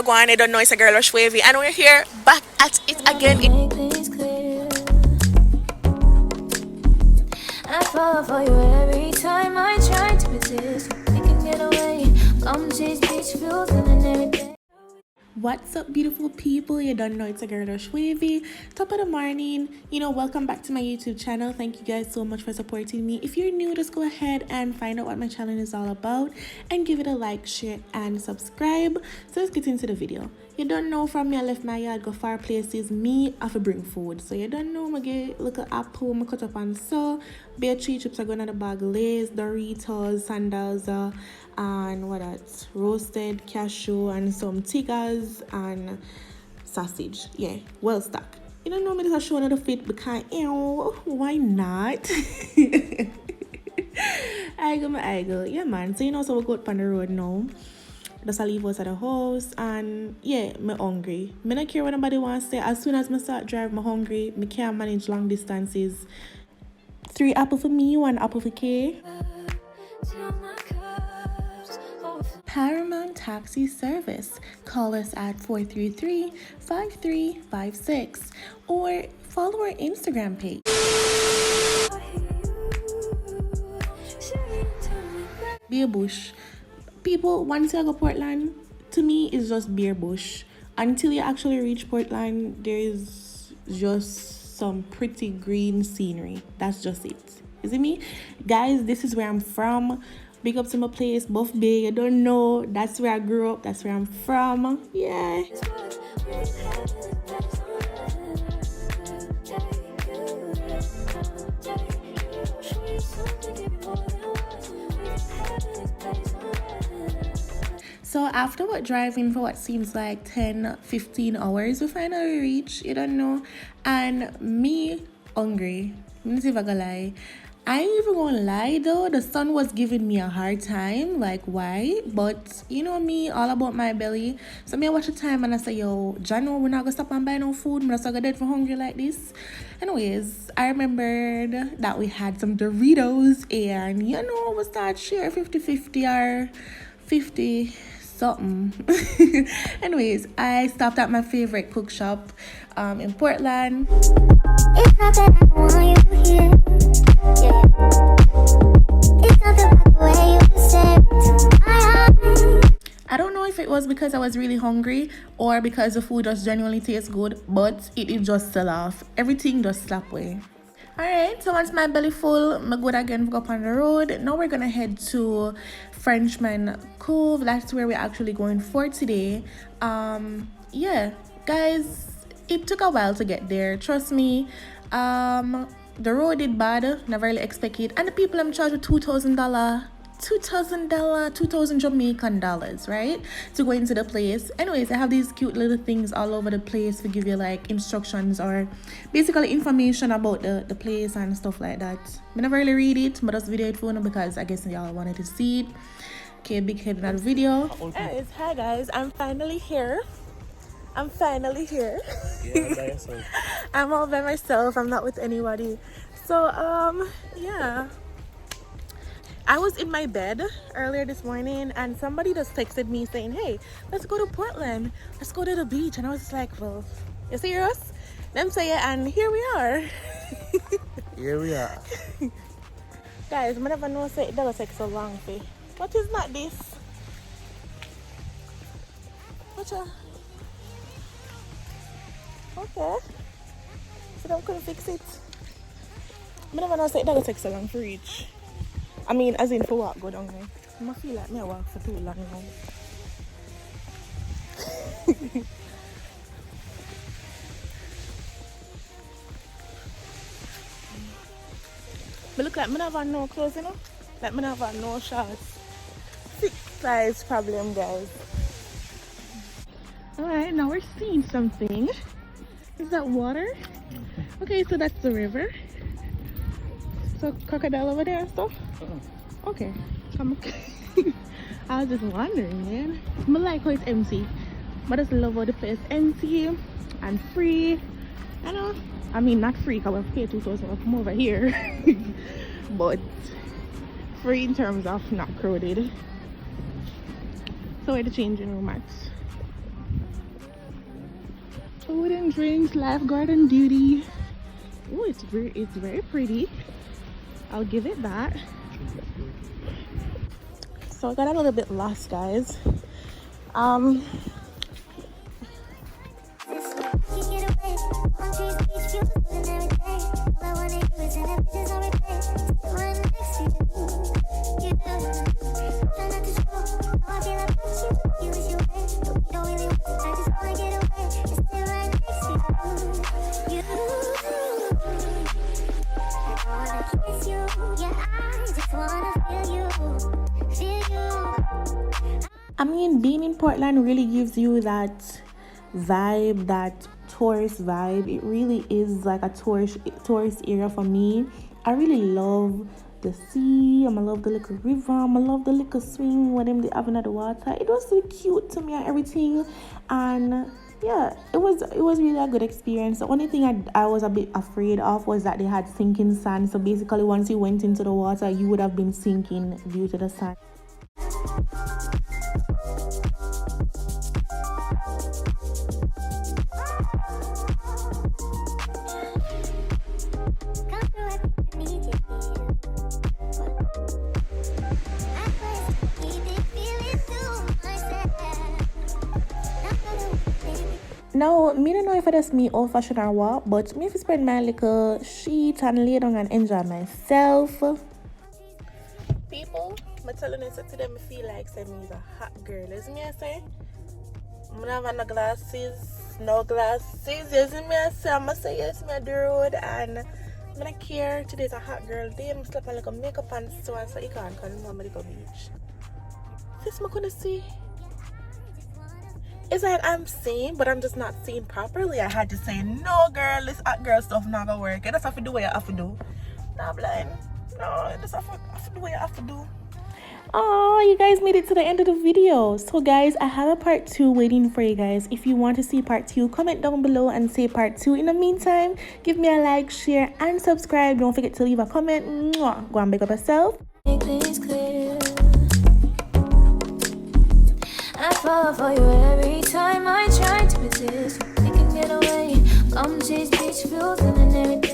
Gwan, I don't know, it's a girl Rosh Wavy, and we're here back at it again. I fall for you every time I try to resist. You can get away. Come chase beach views and everything. What's up, beautiful people? You don't know, it's a girl Rosh Wavy. Top of the morning, welcome back to my YouTube channel. Thank you guys so much for supporting me. If you're new, just go ahead and find out what my channel is all about and give it a like, share, and subscribe. So let's get into the video. You don't know, from me I left my yard, go far places, me have to bring food. So you don't know, I get little apple, I cut up and so beer 3 chips are going in the bag, Lay's, Doritos, sandals, and what else, roasted cashew and some tigers and sausage. Yeah, well stuck. You don't know me, this is showing the fit because why not? I go. Yeah man, so so we go out on the road now. Just I leave us at the house and yeah, me hungry. Me not care what nobody wants to say. As soon as I start driving, me hungry. Me can't manage long distances. 3 apple for me, 1 apple for K. Paramount Taxi Service. Call us at 433-5356 or follow our Instagram page. Beer bush. People, once you go Portland, to me it's just beer bush. Until you actually reach Portland, there is just some pretty green scenery. That's just it. Is it me? Guys, this is where I'm from. Big up to my place, Buff Bay. You don't know. That's where I grew up. That's where I'm from. Yeah. So after driving for what seems like 10-15 hours, we finally reach, you don't know, and me hungry. I'm not even gonna lie. I ain't even gonna lie though, the sun was giving me a hard time, like why? But you know me, all about my belly. So me I watch the time and I say, yo, Jano, we're not gonna stop and buy no food. I'm not gonna dead for hungry like this. Anyways, I remembered that we had some Doritos and we start share 50-50 or 50 something. Anyways, I stopped at my favorite cook shop in Portland. It's not that I want you here. Yeah. It's not the way you say it to my eyes. I don't know if it was because I was really hungry or because the food just genuinely tastes good, but it just sell off. Everything just slap away. Alright, so once my belly full, I'm good again, go up on the road. Now we're gonna head to Frenchman'S Cove. That's where we're actually going for today. Yeah, guys, it took a while to get there. Trust me. The road did bad. Never really expect it. And the people I'm charged with $2,000, 2,000 Jamaican dollars, right, to go into the place. Anyways, I have these cute little things all over the place to give you like instructions or basically information about the place and stuff like that. I never really read it, but just video it for them because I guess y'all wanted to see it. Okay, big head in that video. Anyways, hi guys, I'm finally here. Yeah, by yourself. I'm all by myself. I'm not with anybody. So yeah, I was in my bed earlier this morning and somebody just texted me saying, hey, let's go to Portland, let's go to the beach. And I was just like, well, you serious? Them say it, and here we are. Here we are. Guys, I never know say it does take so long for. What is not this? Whatcha? Okay. So them couldn't fix it. I never know say it does take so long for reach. I mean, as in for walk go down there. I feel like me I walk for too long now. But look like me never have no clothes, you know? Like me never have no shorts. 6 size problem, guys. Alright, now we're seeing something. Is that water? Okay, so that's the river. So crocodile over there and stuff? Okay, come on. I was just wondering, man. I like how it's empty. But I just love how the place is empty and free. I know. I mean, not free because we pay $2,000 to come over here. But free in terms of not crowded. So where the changing room at? Food and drinks, lifeguard on duty. Oh, it's very pretty. I'll give it that. So I got a little bit lost, guys. I mean, being in Portland really gives you that vibe, that tourist vibe. It really is like a tourist area for me. I really love the sea. I love the little river. I love the little swing with them they having at the water. It was so cute to me and everything. And yeah, it was really a good experience. The only thing I was a bit afraid of was that they had sinking sand. So basically, once you went into the water, you would have been sinking due to the sand. Now, me don't know if it's me old fashioned or what, but me if I spread my little sheet and lay down and enjoy myself. People, I'm telling you, so today I feel like I'm a hot girl. Isn't me I say? I don't have no glasses. Isn't me I say? I'm going to say yes, me on the road, and I don't care. Today's a hot girl day. I'm slap on like a makeup and so on, so you can't call me Mama Little Beach. This I'm going to see. It's like I'm seeing, but I'm just not seeing properly. I had to say, no, girl, this hot girl stuff not gonna work. That's have to do what you have to do. Nah, blind. No, that's have to do what you have to do. Oh, you guys made it to the end of the video. So, guys, I have a part 2 waiting for you guys. If you want to see part 2, comment down below and say part 2. In the meantime, give me a like, share, and subscribe. Don't forget to leave a comment. Mwah. Go and make up yourself. Make things clear. I fall for you every time I try to resist. You can get away. Come chase beach views and everything.